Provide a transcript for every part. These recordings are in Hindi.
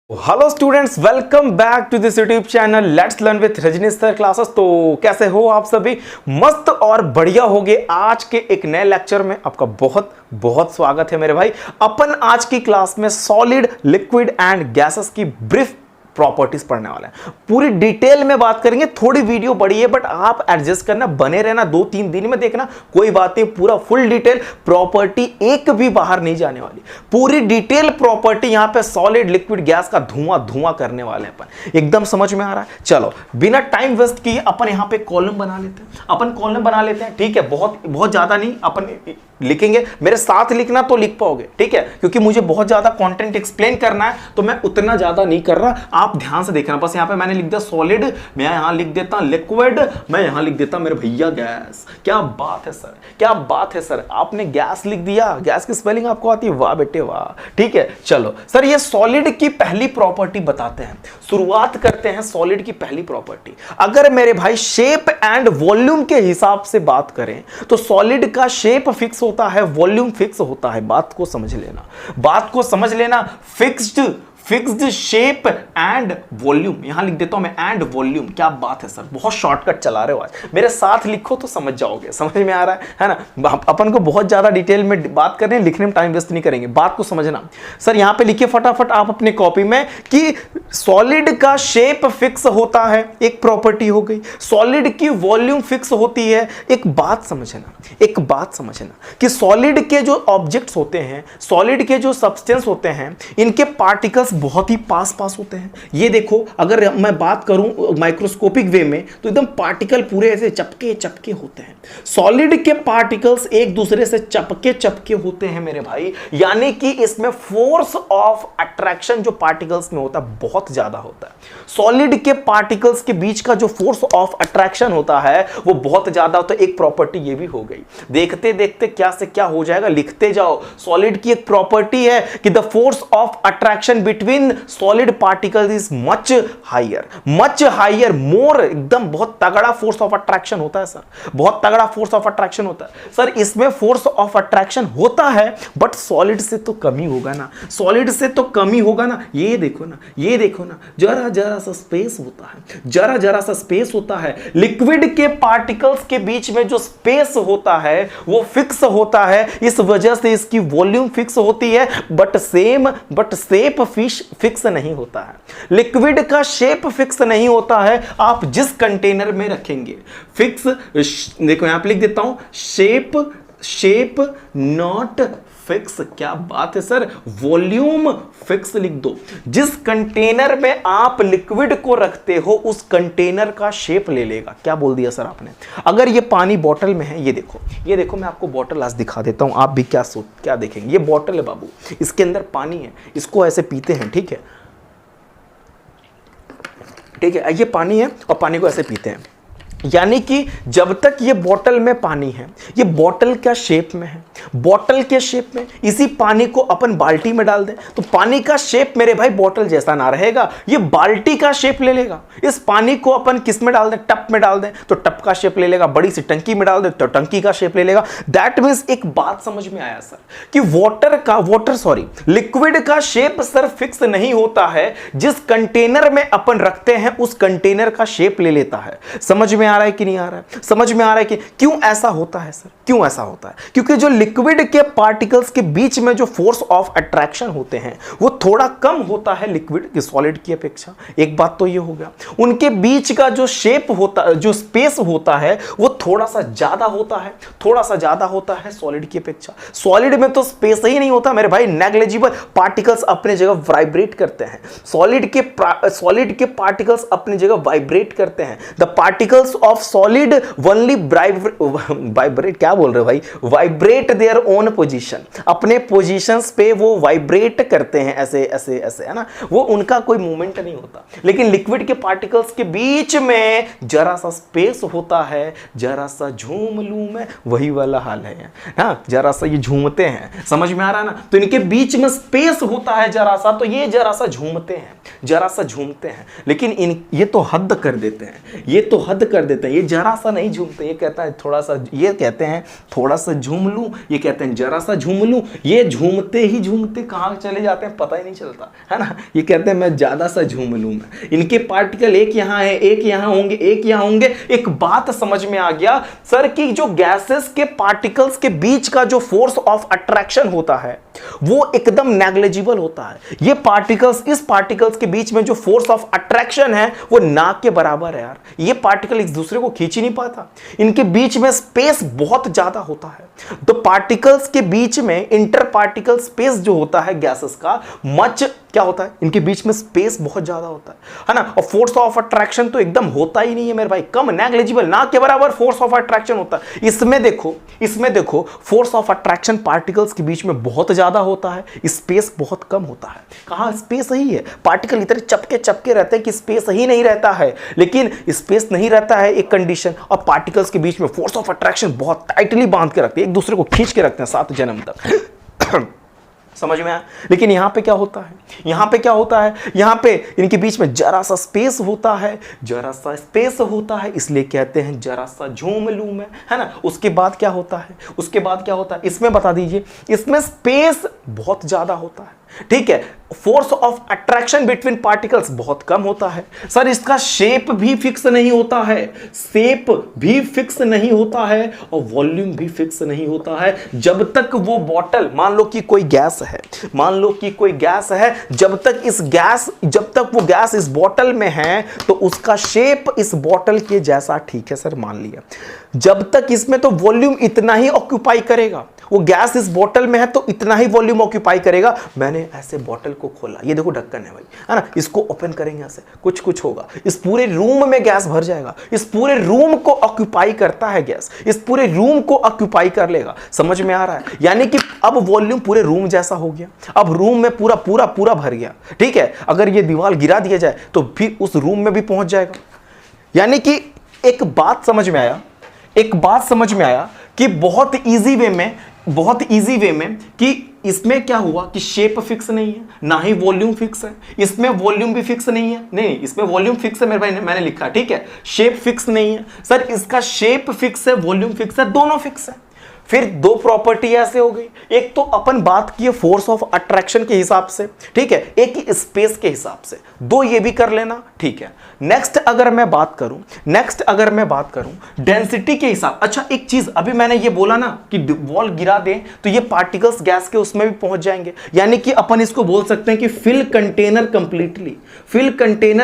Hello students, welcome back to this YouTube channel let's learn with Rajneesh sir classes. तो कैसे हो आप सभी? मस्त और बढ़िया होगे। आज के एक नए लेक्चर में आपका बहुत बहुत स्वागत है मेरे भाई। अपन आज की क्लास में सॉलिड, लिक्विड एंड गैसेस की ब्रीफ प्रॉपर्टीज पढ़ने वाले हैं। पूरी डिटेल में बात करेंगे। थोड़ी वीडियो बड़ी है बट आप एडजस्ट करना, बने रहना, 2-3 दिन में देखना, कोई बात नहीं। पूरा फुल डिटेल प्रॉपर्टी एक भी बाहर नहीं जाने वाली। पूरी डिटेल प्रॉपर्टी यहां पे सॉलिड, लिक्विड, गैस का धुआं धुआं करने वाले हैं अपन। एकदम समझ में आ रहा है? चलो बिना टाइम वेस्ट किए अपन यहां पे कॉलम बना लेते हैं। अपन कॉलम बना लेते हैं, ठीक है? बहुत बहुत ज्यादा नहीं अपन लिखेंगे, मेरे साथ लिखना तो लिख पाओगे, ठीक है? क्योंकि मुझे बहुत ज्यादा कंटेंट एक्सप्लेन करना है तो मैं उतना ज्यादा नहीं कर रहा। आप ध्यान से देखना। बस यहां पे मैंने लिख दिया सॉलिड, मैं यहां लिख देता लिक्विड, मैं यहां लिख देता मेरे भैया गैस। क्या बात है सर, क्या बात है सर, आपने गैस लिख दिया। गैस की स्पेलिंग आपको आती है? वाह बेटे वाह। ठीक है, चलो सर ये सॉलिड की पहली प्रॉपर्टी बताते हैं। शुरुआत करते हैं सॉलिड की पहली प्रॉपर्टी। अगर मेरे भाई शेप एंड वॉल्यूम के हिसाब से बात करें तो सॉलिड का शेप फिक्स होता है, वॉल्यूम फिक्स होता है। बात को समझ लेना, बात को समझ लेना। फिक्स्ड शेप एंड वॉल्यूम, यहां लिख देता हूं मैं एंड वॉल्यूम। क्या बात है सर, बहुत शॉर्टकट चला रहे हो आज। मेरे साथ लिखो तो समझ जाओगे। समझ में आ रहा है ना? अपन को बहुत ज्यादा डिटेल में बात करने, लिखने में टाइम वेस्ट नहीं करेंगे। बात को समझना। सर यहां पे लिखिए फटाफट आप अपने कॉपी में कि सॉलिड का शेप फिक्स होता है, एक प्रॉपर्टी हो गई। सॉलिड की वॉल्यूम फिक्स होती है। एक बात समझना, एक बात समझना कि सॉलिड के जो ऑब्जेक्ट्स होते हैं, सॉलिड के जो सब्सटेंस होते हैं, इनके पार्टिकल्स बहुत ही पास पास होते हैं। ये देखो, अगर मैं बात करूं माइक्रोस्कोपिक वे में तो एकदम पार्टिकल पूरे ऐसे चपके चपके होते हैं। सॉलिड के पार्टिकल्स एक दूसरे से चपके चपके होते हैं मेरे भाई। यानी कि इसमें फोर्स ऑफ अट्रैक्शन जो पार्टिकल्स में होता है बहुत ज्यादा होता है। सॉलिड के पार्टिकल्स के बीच का जो फोर्स ऑफ अट्रैक्शन होता है वो बहुत ज्यादा होता है। एक प्रॉपर्टी ये भी हो गई। देखते देखते क्या से क्या हो जाएगा, लिखते जाओ। सॉलिड की एक प्रॉपर्टी है कि the force of attraction between solid particles is much higher, more, एकदम बहुत तगड़ा फोर्स ऑफ अट्रैक्शन होता है सर। बहुत तगड़ा फोर्स ऑफ अट्रैक्शन होता है सर। इसमें फोर्स ऑफ अट्रैक्शन होता है बट सॉलिड से तो कमी होगा ना, सॉलिड से तो कमी होगा ना। ये देखो ना, ये देखो ना, जरा जरा सा स्पेस होता है, जरा जरा सा स्पेस होता है। लिक्विड के पार्टिकल्स के बीच में जो स्पेस होता है वो फिक्स होता है। इस वजह से इसकी वॉल्यूम फिक्स होती है बट शेप फिक्स नहीं होता है। लिक्विड का शेप फिक्स नहीं होता है। आप जिस कंटेनर में रखेंगे फिक्स, देखो यहां पे लिख देता हूं शेप नॉट फिक्स। क्या बात है सर, वॉल्यूम फिक्स लिख दो। जिस कंटेनर में आप लिक्विड को रखते हो उस कंटेनर का शेप ले लेगा। क्या बोल दिया सर आपने? अगर ये पानी बोतल में है, ये देखो, ये देखो, मैं आपको बोतल आज दिखा देता हूं, आप भी क्या देखेंगे। ये बोतल है बाबू, इसके अंदर पानी है, इसको ऐसे पीते हैं, ठीक है? ठीक है, ये पानी है और पानी को ऐसे पीते हैं। यानी कि जब तक ये बोतल में पानी है, ये बोतल क्या शेप में है, बोतल के शेप में। इसी पानी को अपन बाल्टी में डाल दें तो पानी का शेप मेरे भाई बोतल जैसा ना रहेगा, ये बाल्टी का शेप ले लेगा। इस पानी को अपन किस में डाल दें, टप में डाल दें तो टप का शेप ले लेगा। बड़ी सी टंकी में डाल दें तो टंकी का शेप ले लेगा। दैट मींस एक बात समझ में आया सर कि लिक्विड का शेप सर फिक्स नहीं होता है। जिस कंटेनर में अपन रखते हैं उस कंटेनर का शेप ले लेता है। समझ में आ रहा है कि नहीं आ रहा है? समझ में आ रहा है कि क्यों ऐसा होता है सर? क्यों ऐसा होता है? क्योंकि जो लिक्विड के पार्टिकल्स के बीच में जो फोर्स ऑफ अट्रैक्शन होते हैं वो थोड़ा कम होता है लिक्विड की, सॉलिड की अपेक्षा। एक बात तो ये हो गया। उनके बीच का जो शेप होता है, जो स्पेस होता है वो थोड़ा सा ज्यादा होता है, थोड़ा सा ज्यादा होता है सॉलिड की अपेक्षा। सॉलिड में तो स्पेस ही नहीं होता मेरे भाई, नेग्लिजिबल। पार्टिकल्स अपने जगह वाइब्रेट करते हैं। सॉलिड के पार्टिकल्स अपनी जगह वाइब्रेट करते हैं। The particles of solid only vibrate, क्या बोल रहे हो भाई, वाइब्रेट देयर ओन पोजीशन। अपने पोजीशंस पे वो वाइब्रेट करते हैं, ऐसे ऐसे ऐसे, है ना? वो उनका कोई मूवमेंट नहीं होता। लेकिन लिक्विड के पार्टिकल्स के बीच में जरा सा स्पेस होता है, जरा सा झूम लूं मैं, वही वाला हाल है ना? जरा सा ये झूमते हैं, समझ में आ रहा है ना? तो इनके बीच में स्पेस होता है जरा सा, तो ये जरा सा झूमते हैं। जरा सा झूमते हैं, लेकिन ये तो हद कर देते हैं, ये तो हद कर देते हैं। ये जरा सा नहीं झूमते, ये कहता है थोड़ा सा, ये कहते हैं थोड़ा सा झूम लूं, ये कहते हैं जरा सा झूम लूं। ये झूमते ही झूमते कहाँ चले जाते हैं पता ही नहीं चलता, है ना। ये कहते हैं मैं ज्यादा सा झूम लूं। मैं इनके पार्टिकल एक यहाँ है, एक यहाँ होंगे, एक यहाँ होंगे। एक बात समझ में आ गया सर कि जो गैसेस के पार्टिकल्स के बीच का जो फोर्स ऑफ अट्रैक्शन होता है वो एकदम नेग्लिजिबल होता है। ये पार्टिकल्स, इस पार्टिकल्स के बीच में जो फोर्स ऑफ अट्रैक्शन है वो ना के बराबर है यार। ये पार्टिकल एक दूसरे को खींच ही नहीं पाता, इनके बीच में स्पेस बहुत ज्यादा होता है। तो पार्टिकल्स के बीच में इंटर पार्टिकल स्पेस जो होता है गैसेस का, मच क्या होता है, इनके बीच में स्पेस बहुत ज्यादा होता है ना। और फोर्स ऑफ अट्रैक्शन तो एकदम होता ही नहीं है मेरे भाई, कम, नेग्लिजिबल, ना के बराबर फोर्स ऑफ अट्रैक्शन होता है। इसमें देखो फोर्स ऑफ अट्रैक्शन पार्टिकल्स के बीच में बहुत ज्यादा होता है, स्पेस बहुत कम होता है। कहां स्पेस ही है, पार्टिकल इतने चपके रहते हैं कि स्पेस ही नहीं रहता है। लेकिन स्पेस नहीं रहता है एक कंडीशन, और पार्टिकल्स के बीच में फोर्स ऑफ अट्रैक्शन बहुत टाइटली बांध के रखते हैं, एक दूसरे को खींच के रखते हैं 7 जन्म तक। समझ में आया। लेकिन यहां पे क्या होता है, यहां पे इनके बीच में जरा सा स्पेस होता है, इसलिए कहते हैं जरा सा झूम लूं मैं, है ना। उसके बाद क्या होता है, इसमें बता दीजिए, इसमें स्पेस बहुत ज्यादा होता है, ठीक है। Force of attraction between particles बहुत कम होता है। सर इसका शेप भी फिक्स नहीं होता है, और वॉल्यूम भी फिक्स नहीं होता है। जब तक वो बॉटल, मान लो कि कोई गैस है, जब तक वो गैस इस बॉटल में है तो उसका शेप इस बॉटल के जैसा, ठीक है सर, मान लिया। जब तक इसमें तो वॉल्यूम इतना ही ऑक्यूपाई करेगा, वो गैस इस बॉटल में है तो इतना ही वॉल्यूम ऑक्यूपाई करेगा। मैंने ऐसे बॉटल को खोला, ये देखो ढक्कन है भाई, है ना, इसको ओपन करेंगे ऐसे, कुछ होगा, इस पूरे रूम में गैस भर जाएगा, इस पूरे रूम को ऑक्यूपाई करता है गैस, इस पूरे रूम को ऑक्यूपाई कर लेगा। समझ में आ रहा है, यानी कि अब वॉल्यूम पूरे रूम जैसा हो गया, अब रूम में पूरा भर गया, ठीक है। अगर ये दीवार गिरा दिया जाए तो भी उस रूम में भी पहुंच जाएगा। यानी कि एक बात समझ में आया कि बहुत इजी वे में कि इसमें क्या हुआ कि शेप फिक्स नहीं है, ना ही वॉल्यूम फिक्स है। इसमें वॉल्यूम भी फिक्स नहीं है, नहीं इसमें वॉल्यूम फिक्स है मेरे भाई, मैंने लिखा, ठीक है। शेप फिक्स नहीं है सर, इसका शेप फिक्स है, वॉल्यूम फिक्स है, दोनों फिक्स है। फिर दो प्रॉपर्टी ऐसे हो गई, एक तो अपन बात किए फोर्स ऑफ अट्रैक्शन के हिसाब से, ठीक है, एक स्पेस के हिसाब से, दो ये भी कर लेना, ठीक है। नेक्स्ट अगर मैं बात करूं डेंसिटी के हिसाब। अच्छा एक चीज, अभी मैंने ये बोला ना कि वॉल गिरा दें तो ये पार्टिकल्स गैस के उसमें भी पहुंच जाएंगे, यानी कि अपन इसको बोल सकते हैं कि फिल कंटेनर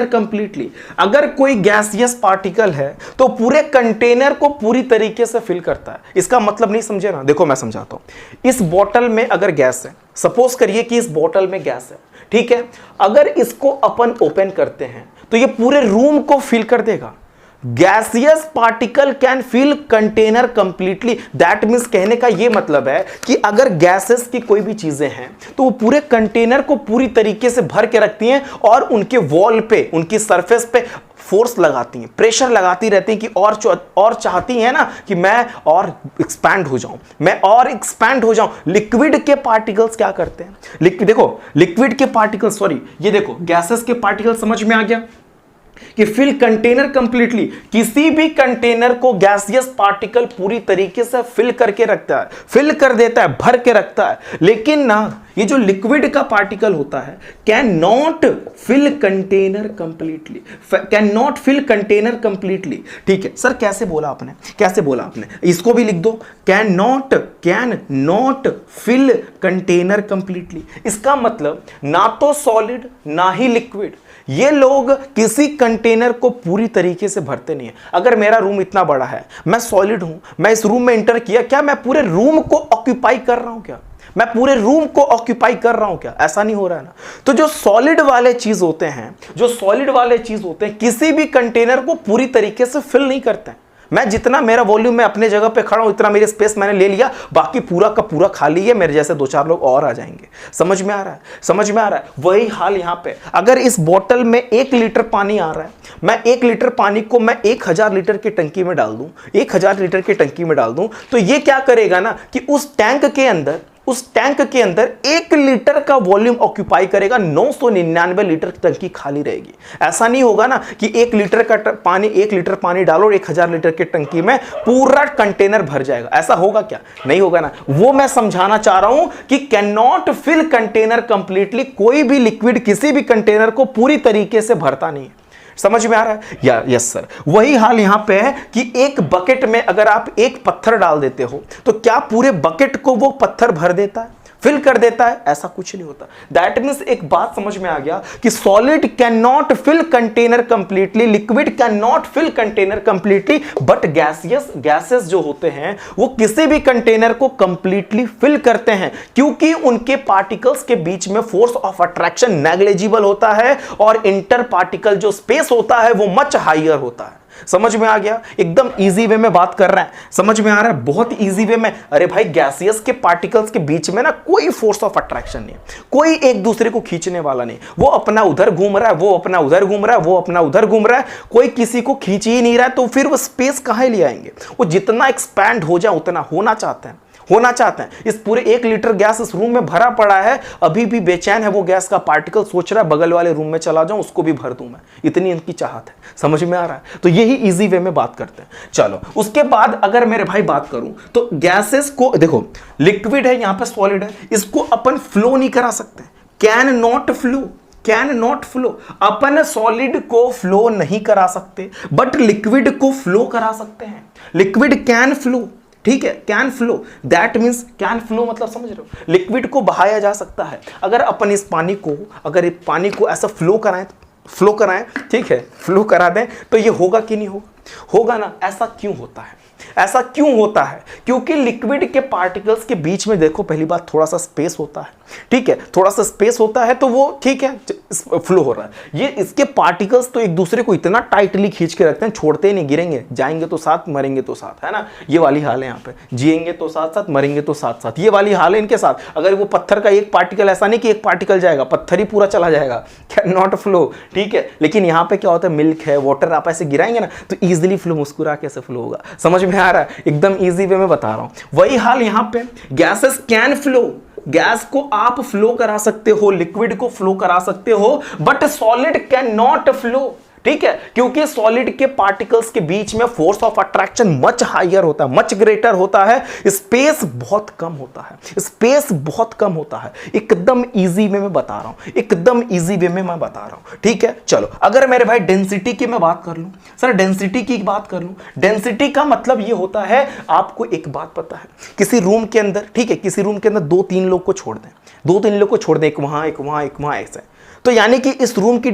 कंप्लीटली। अगर कोई गैसियस पार्टिकल है तो पूरे कंटेनर को पूरी तरीके से फिल करता है। इसका मतलब नहीं समझे ना, देखो मैं समझाता हूं। इस बोतल में अगर गैस है, सपोज करिए कि इस बोतल में गैस है, ठीक है। अगर इसको अपन ओपन करते हैं तो ये पूरे रूम को फिल कर देगा। Gaseous particle can fill container completely. That means कहने का यह मतलब है कि अगर गैसेस की कोई भी चीजें हैं तो वो पूरे कंटेनर को पूरी तरीके से भर के रखती हैं और उनके वॉल पे, उनकी सरफेस पे फोर्स लगाती हैं, प्रेशर लगाती रहती हैं कि और चाहती हैं ना कि मैं और एक्सपैंड हो जाऊं। लिक्विड के पार्टिकल्स क्या करते हैं, लिक्विड के पार्टिकल्स, सॉरी ये देखो गैसेस के पार्टिकल, समझ में आ गया कि फिल कंटेनर कंप्लीटली। किसी भी कंटेनर को गैसियस पार्टिकल पूरी तरीके से फिल करके रखता है, फिल कर देता है, भर के रखता है। लेकिन ना ये जो लिक्विड का पार्टिकल होता है can not fill container completely, ठीक है सर। कैसे बोला आपने, इसको भी लिख दो, can not fill container completely. इसका मतलब ना तो सॉलिड ना ही लिक्विड, ये लोग किसी कंटेनर को पूरी तरीके से भरते नहीं है। अगर मेरा रूम इतना बड़ा है, मैं सॉलिड हूं, मैं इस रूम में एंटर किया, क्या मैं पूरे रूम को ऑक्यूपाई कर रहा हूं क्या? ऐसा नहीं हो रहा है ना। तो जो सॉलिड वाले चीज होते हैं, किसी भी कंटेनर को पूरी तरीके से फिल नहीं करते हैं। मैं जितना मेरा वॉल्यूम में अपने जगह पे खड़ा हूं, इतना मेरे स्पेस मैंने ले लिया, बाकी पूरा का पूरा खाली है, मेरे जैसे 2-4 लोग और आ जाएंगे। समझ में आ रहा है। वही हाल यहां पे, अगर इस बोतल में 1 लीटर पानी आ रहा है, मैं 1 लीटर पानी को मैं 1000 लीटर की टंकी में डाल दूं, तो ये क्या करेगा ना कि उस टैंक के अंदर उस टैंक के अंदर 1 लीटर का वॉल्यूम ऑक्यूपाई करेगा, 999 लीटर की टंकी खाली रहेगी। ऐसा नहीं होगा ना कि 1 लीटर का पानी 1 लीटर पानी डालो और 1000 लीटर की टंकी में पूरा कंटेनर भर जाएगा। ऐसा होगा क्या? नहीं होगा ना। वो मैं समझाना चाह रहा हूं कि can not fill container completely. कोई भी लिक्विड किसी भी कंटेनर को पूरी तरीके से भरता नहीं है। समझ में आ रहा है? Yes sir. वही हाल यहां पे है कि एक बकेट में अगर आप एक पत्थर डाल देते हो तो क्या पूरे बकेट को वो पत्थर भर देता है, फिल कर देता है? ऐसा कुछ नहीं होता। दैट मीन्स एक बात समझ में आ गया कि solid can not fill container completely, liquid can not fill container completely, but gases जो होते हैं वो किसी भी कंटेनर को कंप्लीटली फिल करते हैं, क्योंकि उनके पार्टिकल्स के बीच में फोर्स ऑफ अट्रैक्शन नेग्लिजिबल होता है और इंटर पार्टिकल जो स्पेस होता है वो मच हायर होता है। समझ में आ गया? एकदम इजी वे में बात कर रहा है, समझ में आ रहा है? बहुत इजी वे में। अरे भाई, गैसियस के पार्टिकल्स के बीच में ना कोई फोर्स ऑफ अट्रैक्शन नहीं, कोई एक दूसरे को खींचने वाला नहीं। वो अपना उधर घूम रहा है, वो अपना उधर घूम रहा है, वो अपना उधर घूम रहा है, कोई किसी को खींच ही नहीं रहा है। तो फिर वो स्पेस कहां ले आएंगे? वो जितना एक्सपैंड हो जाए उतना होना चाहते हैं। इस पूरे 1 लीटर गैस इस रूम में भरा पड़ा है, अभी भी बेचैन है वो गैस का पार्टिकल, सोच रहा है बगल वाले रूम में चला जाऊं, उसको भी भर दूं मैं। इतनी इनकी चाहत है। समझ में आ रहा है? तो यही इजी वे में बात करते हैं। चलो, उसके बाद अगर मेरे भाई बात करूं तो गैसेस को देखो, लिक्विड है, यहां पे सॉलिड है, इसको अपन फ्लो नहीं करा सकते। Can not flow. Upon solid को फ्लो नहीं करा सकते, बट लिक्विड को फ्लो करा सकते हैं। लिक्विड कैन फ्लो, ठीक है, can flow. That means can flow मतलब समझ रहे हो, लिक्विड को बहाया जा सकता है। अगर अपन इस पानी को ऐसा फ्लो कराएं, ठीक है, फ्लो करा दें तो ये होगा कि नहीं होगा? होगा ना। ऐसा क्यों होता है? क्योंकि लिक्विड के पार्टिकल्स के बीच में देखो, पहली बात थोड़ा सा स्पेस होता है, ठीक है, थोड़ा सा स्पेस होता है तो वो ठीक है फ्लो हो रहा है। ये इसके पार्टिकल्स तो एक दूसरे को इतना टाइटली खींच के रखते हैं, छोड़ते ही नहीं, गिरेंगे, जाएंगे तो साथ, मरेंगे तो साथ, है ना। ये वाली हाल है यहाँ पे, जिएंगे तो साथ साथ, मरेंगे तो साथ साथ, ये वाली हाल है इनके साथ। अगर वो पत्थर का एक पार्टिकल, ऐसा नहीं कि एक पार्टिकल जाएगा, पत्थर ही पूरा चला जाएगा, कैन नॉट फ्लो, ठीक है। लेकिन यहाँ पे क्या होता है, मिल्क है, वाटर, आप ऐसे गिराएंगे ना तो ईजिली फ्लो, मुस्कुरा कैसे फ्लो होगा? समझ में आ रहा है? एकदम इजी वे में बता रहा हूं। वही हाल यहां पे, गैसेस कैन फ्लो, गैस को आप फ्लो करा सकते हो, लिक्विड को फ्लो करा सकते हो, but solid can not flow, ठीक है, क्योंकि सॉलिड के पार्टिकल्स के बीच में force of attraction much higher होता है, मच ग्रेटर होता है, स्पेस बहुत कम होता है। एकदम इजी वे में बता रहा हूं, ठीक है। चलो, अगर मेरे भाई डेंसिटी की मैं बात कर लूं, सर डेंसिटी की बात कर लूं, डेंसिटी का मतलब ये होता है, आपको एक बात पता है, किसी रूम के अंदर, ठीक है, किसी रूम के अंदर 2-3 लोग को छोड़ दें, एक वहां ऐसे, तो यानी कि इस रूम के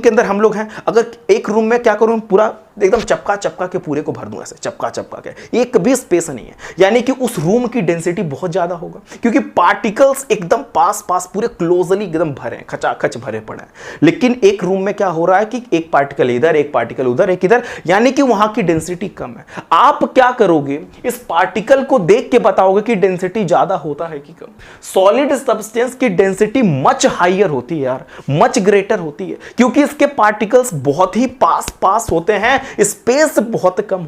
अंदर हम लोग हैं। अगर एक रूम में क्या करूं, पूरा एकदम चपका के पूरे को भर दूं, ऐसे चपका के, एक भी स्पेस नहीं है, यानी कि उस रूम की डेंसिटी बहुत ज्यादा होगा, क्योंकि पार्टिकल्स एकदम पास पूरे क्लोजली एकदम भरे हैं, खचाखच भरे पड़े हैं। लेकिन एक रूम में क्या हो रहा है कि एक पार्टिकल इधर, एक पार्टिकल उधर, एक इधर, यानी कि वहां की डेंसिटी कम है। आप क्या करोगे, इस पार्टिकल को देख के बताओगे कि डेंसिटी ज्यादा होता है कि कम। सॉलिड सब्सटेंस की डेंसिटी मच हायर होती है यार, मच ग्रेटर होती है, क्योंकि इसके पार्टिकल्स बहुत ही पास होते हैं, स्पेस बहुत कम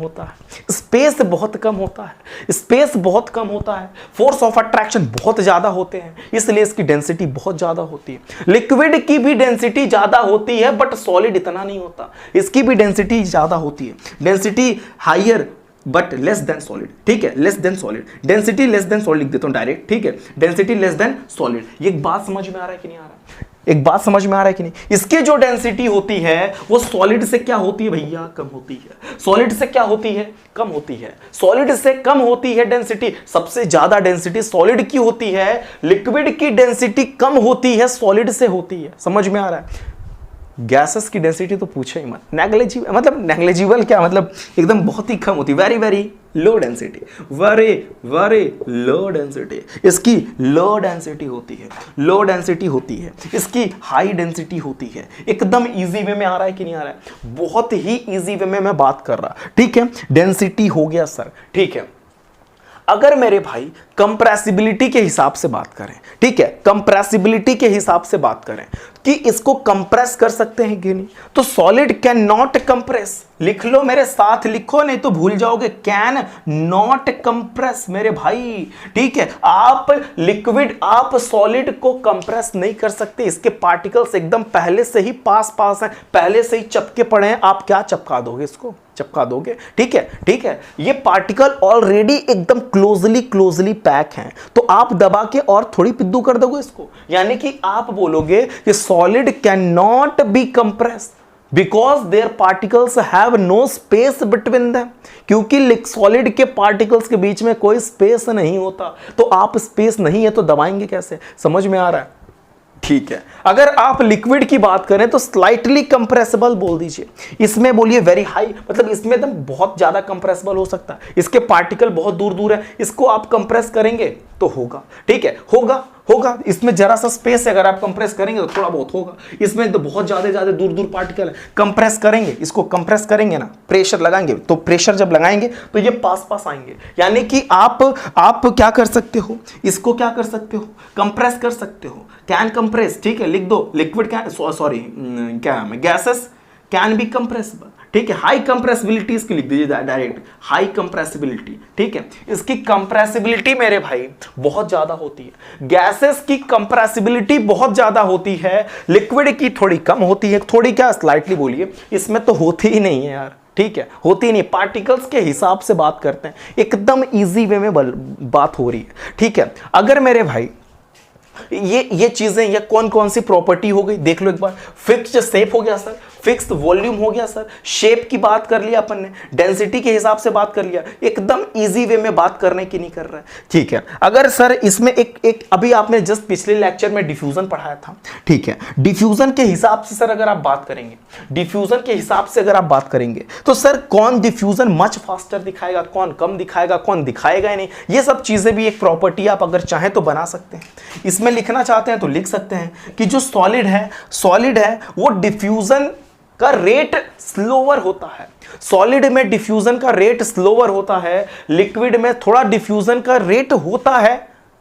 होता है, फोर्स ऑफ अट्रैक्शन बहुत ज्यादा होते हैं, इसलिए इसकी डेंसिटी बहुत ज्यादा होती है। लिक्विड की भी डेंसिटी ज्यादा होती है, बट सॉलिड इतना नहीं होता, इसकी भी डेंसिटी ज्यादा होती है, density higher but less than solid, ठीक है, less than solid, density less than solid लिख देता हूं डायरेक्ट, ठीक है, डेंसिटी लेस देन सॉलिड। ये एक बात समझ में आ रहा है कि नहीं आ रहा है? इसकी जो डेंसिटी होती है वो सॉलिड से क्या होती है भैया, कम होती है। सॉलिड से क्या होती है, कम होती है। सॉलिड से कम होती है डेंसिटी, सबसे ज्यादा डेंसिटी सॉलिड की होती है, लिक्विड की डेंसिटी कम होती है, सॉलिड से होती है। समझ में आ रहा है? गैसेस की डेंसिटी तो पूछो ही मत, नेग्लिजिबल क्या मतलब, एकदम बहुत ही कम होती, very low density, very low density. इसकी लो डेंसिटी होती है, इसकी हाई डेंसिटी होती है। एकदम इजी वे में आ रहा है कि नहीं आ रहा है? बहुत ही इजी वे में मैं बात कर रहा, ठीक है। डेंसिटी हो गया सर, ठीक है। अगर मेरे भाई कंप्रेसिबिलिटी के हिसाब से बात करें, ठीक है, कंप्रेसिबिलिटी के हिसाब से बात करें कि इसको कंप्रेस कर सकते हैं कि नहीं। तो सॉलिड कैन नॉट कंप्रेस, लिख लो मेरे साथ, लिखो नहीं तो भूल जाओगे, कैन नॉट कंप्रेस मेरे भाई, ठीक है। आप लिक्विड, आप सॉलिड को कंप्रेस नहीं कर सकते, इसके पार्टिकल्स एकदम पहले से ही पास हैं, पहले से ही चपके पड़े हैं, आप क्या चपका दोगे, इसको चपका दोगे, ठीक है, ठीक है। ये पार्टिकल ऑलरेडी एकदम क्लोजली पैक हैं, तो आप दबा के और थोड़ी पिद्दू कर दोगे इसको, यानी कि आप बोलोगे कि solid can not be compress because their particles have no space between them, क्योंकि सॉलिड के पार्टिकल्स के बीच में कोई स्पेस नहीं होता, तो आप स्पेस नहीं है तो दबाएंगे कैसे, समझ में आ रहा है, ठीक है। अगर आप लिक्विड की बात करें तो स्लाइटली कंप्रेसिबल बोल दीजिए, इसमें बोलिए वेरी हाई, मतलब इसमें एकदम बहुत ज्यादा कंप्रेसिबल हो सकता है, इसके पार्टिकल बहुत दूर दूर है, इसको आप कंप्रेस करेंगे तो होगा, ठीक है, होगा इसमें जरा सा स्पेस है, अगर आप कंप्रेस करेंगे तो थोड़ा बहुत होगा, इसमें तो बहुत ज्यादा दूर दूर पार्टिकल है, कंप्रेस करेंगे, इसको कंप्रेस करेंगे ना, प्रेशर लगाएंगे, तो प्रेशर जब लगाएंगे तो ये पास आएंगे, यानी कि आप क्या कर सकते हो, इसको क्या कर सकते हो, कंप्रेस कर सकते हो, कैन कंप्रेस, ठीक है, लिख दो, लिक्विड कैन, सॉरी क्या है, गैसेस कैन बी कंप्रेसिबल, ठीक है। हाई कंप्रेसिबिलिटी इसकी लिख दीजिए डायरेक्ट, हाई कंप्रेसिबिलिटी, ठीक है। इसकी कंप्रेसिबिलिटी मेरे भाई बहुत ज्यादा होती है, गैसेस की कंप्रेसिबिलिटी बहुत ज्यादा होती है, लिक्विड की थोड़ी कम होती है, थोड़ी क्या स्लाइटली बोलिए, इसमें तो होती ही नहीं है यार, ठीक है, होती नहीं, पार्टिकल्स के हिसाब से बात करते हैं, एकदम इजी वे में बात हो रही है, ठीक है। अगर मेरे भाई ये चीजें, ये कौन कौन सी प्रॉपर्टी हो गई देख लो एक बार, फिक्स्ड शेप हो गया सर, फिक्स्ड वॉल्यूम हो गया सर, शेप की बात कर लिया अपन ने, डेंसिटी के हिसाब से बात कर लिया, एकदम इजी वे में बात करने की नहीं कर रहा है, ठीक है। अगर सर इसमें एक अभी आपने जस्ट पिछले लेक्चर में डिफ्यूजन पढ़ाया था, ठीक है, डिफ्यूजन के हिसाब से सर अगर आप बात करेंगे, डिफ्यूजन के हिसाब से अगर आप बात करेंगे तो सर कौन डिफ्यूजन मच फास्टर दिखाएगा, कौन कम दिखाएगा, कौन दिखाएगा ही नहीं, ये सब चीजें भी एक प्रॉपर्टी आप अगर चाहें तो बना सकते हैं, इसमें लिखना चाहते हैं तो लिख सकते हैं कि जो सॉलिड है वो डिफ्यूजन का रेट स्लोअर होता है, सॉलिड में डिफ्यूजन का रेट स्लोअर होता है, लिक्विड में थोड़ा डिफ्यूजन का रेट होता है,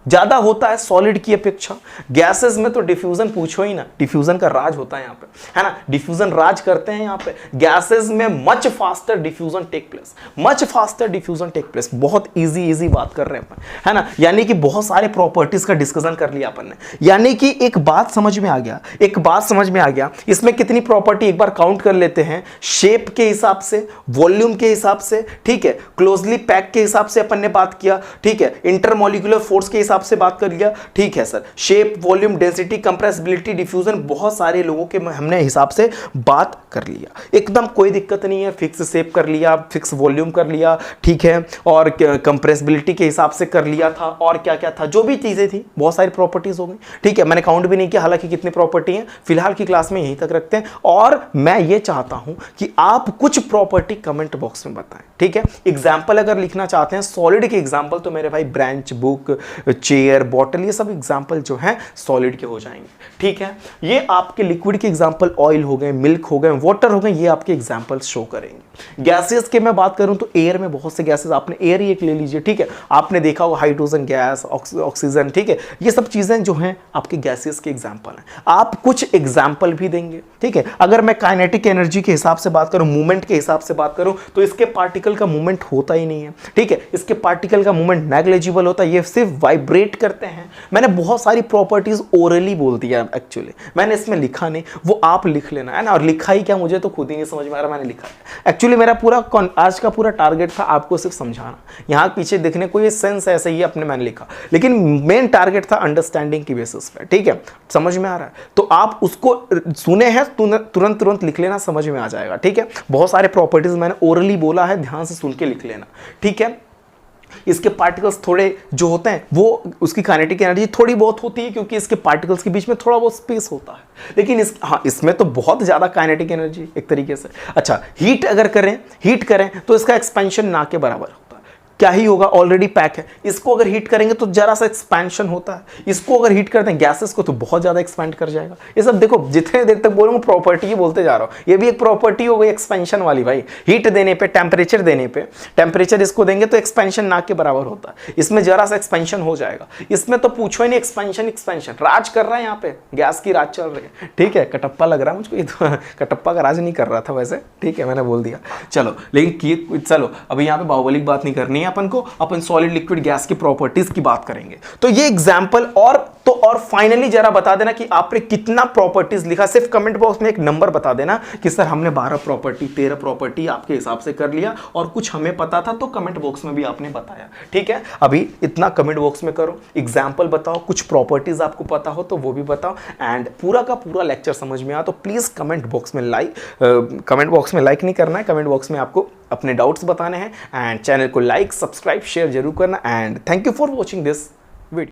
ज्यादा होता है सॉलिड की अपेक्षा, गैसेस में तो डिफ्यूजन पूछो ही ना, डिफ्यूजन का राज होता है यहाँ पे, है ना, डिफ्यूजन राज करते हैं यहाँ पे, गैसेस में much faster diffusion take place, much faster diffusion take place, बहुत इजी बात कर रहे हैं अपन, है ना, यानी कि बहुत सारे प्रॉपर्टीज का डिस्कशन कर लिया अपन ने, यानी कि एक बात समझ में आ गया, इसमें कितनी प्रॉपर्टी एक बार काउंट कर लेते हैं, शेप के हिसाब से, वॉल्यूम के हिसाब से, ठीक है, क्लोजली पैक के हिसाब से अपन ने बात किया, ठीक है, इंटरमोलिकुलर फोर्स के से बात कर लिया, ठीक है sir, shape, volume, density, compressibility, diffusion, बहुत सारे लोगों के हमने हिसाब से बात कर लिया, एकदम कोई दिक्कत नहीं है, फिक्स शेप कर लिया, फिक्स वॉल्यूम कर लिया, ठीक है, और कंप्रेसिबिलिटी के हिसाब से कर लिया था, और क्या क्या था, जो भी चीजें थी, बहुत सारी प्रॉपर्टीज हो गई, ठीक है, मैंने काउंट भी नहीं किया, हालांकि कितनी प्रॉपर्टी है फिलहाल की क्लास में यहीं तक रखते हैं, और मैं ये चाहता हूं कि आप कुछ प्रॉपर्टी कमेंट बॉक्स में बताएं, ठीक है। एग्जाम्पल अगर लिखना चाहते हैं सॉलिड के एग्जाम्पल, तो मेरे भाई ब्रांच, बुक, चेयर, बॉटल, ये सब एग्जांपल जो हैं सॉलिड के हो जाएंगे, ठीक है। ये आपके लिक्विड के एग्जांपल ऑयल हो गए, मिल्क हो गए, वाटर हो गए, ये आपके एग्जांपल शो करेंगे। गैसेस के मैं बात करूं तो एयर में बहुत से गैसेस, आपने एयर ही एक ले लीजिए, ठीक है, आपने देखा होगा हाइड्रोजन गैस, ऑक्सीजन, ठीक है, ये सब चीजें जो हैं आपके गैसेस के एग्जांपल हैं, आप कुछ एग्जांपल भी देंगे, ठीक है। अगर मैं काइनेटिक एनर्जी के हिसाब से बात करूं, मूवमेंट के हिसाब से बात करूं, तो इसके पार्टिकल का मूवमेंट होता ही नहीं है, ठीक है, इसके पार्टिकल का मूवमेंट नेग्लिजिबल होता है, ये सिर्फ वाइब्रेट करते हैं। मैंने बहुत सारी प्रॉपर्टीज ओरली बोल दिया, एक्चुअली मैंने इसमें लिखा नहीं, वो आप लिख लेना, है ना, और लिखा ही क्या मुझे तो खुद ही नहीं समझ में आ रहा, मैंने लिखा है, एक्चुअली मेरा पूरा आज का पूरा टारगेट था आपको सिर्फ समझाना, यहाँ पीछे देखने को ये सेंस ऐसे ही अपने मैंने लिखा, लेकिन मेन टारगेट था अंडरस्टैंडिंग की बेसिस पे, ठीक है, समझ में आ रहा है, तो आप उसको सुने हैं तुरंत लिख लेना, समझ में आ जाएगा, ठीक है। बहुत सारे प्रॉपर्टीज मैंने ओरली बोला है, ध्यान से सुन के लिख लेना, ठीक है। इसके पार्टिकल्स थोड़े जो होते हैं वो, उसकी काइनेटिक एनर्जी थोड़ी बहुत होती है, क्योंकि इसके पार्टिकल्स के बीच में थोड़ा बहुत स्पेस होता है, लेकिन इसमें तो बहुत ज्यादा काइनेटिक एनर्जी एक तरीके से। अच्छा, हीट करें तो इसका एक्सपेंशन ना के बराबर होता है, क्या ही होगा, ऑलरेडी पैक है। इसको अगर हीट करेंगे तो जरा सा एक्सपेंशन होता है, इसको अगर हीट करते हैं गैसेस को तो बहुत ज्यादा एक्सपेंड कर जाएगा। ये सब देखो, जितने देर तक बोलूंगा प्रॉपर्टी ही बोलते जा रहा हूं, ये भी एक प्रॉपर्टी हो गई एक्सपेंशन वाली भाई। हीट देने पे, टेम्परेचर देने पे, टेम्परेचर इसको देंगे तो एक्सपेंशन ना के बराबर होता है, इसमें जरा सा एक्सपेंशन हो जाएगा। इसमें तो पूछो ही नहीं, एक्सपेंशन एक्सपेंशन राज कर रहा है यहाँ पे, गैस की राज चल रही है। ठीक है, कटप्पा लग रहा है मुझको, ये तो कटप्पा का राज नहीं कर रहा था वैसे, ठीक है मैंने बोल दिया। चलो लेकिन चलो अभी यहाँ पे बाहुबली की बात नहीं करनी है अपन को, अपन सॉलिड लिक्विड गैस की प्रॉपर्टीज की बात करेंगे। तो ये एग्जांपल और फाइनली जरा बता देना कि आपने कितना प्रॉपर्टीज लिखा। सिर्फ कमेंट बॉक्स में एक नंबर बता देना कि सर हमने 12 प्रॉपर्टी 13 प्रॉपर्टी आपके हिसाब से कर लिया, और कुछ हमें पता था तो कमेंट बॉक्स में भी आपने बताया। ठीक है, अभी इतना कमेंट बॉक्स में करो, एग्जाम्पल बताओ, कुछ प्रॉपर्टीज आपको पता हो तो वो भी बताओ, एंड पूरा का पूरा लेक्चर समझ में आया तो प्लीज कमेंट बॉक्स में लाइक नहीं करना है, कमेंट बॉक्स में आपको अपने डाउट्स बताने हैं, एंड चैनल को लाइक सब्सक्राइब शेयर जरूर करना। And thank you for watching this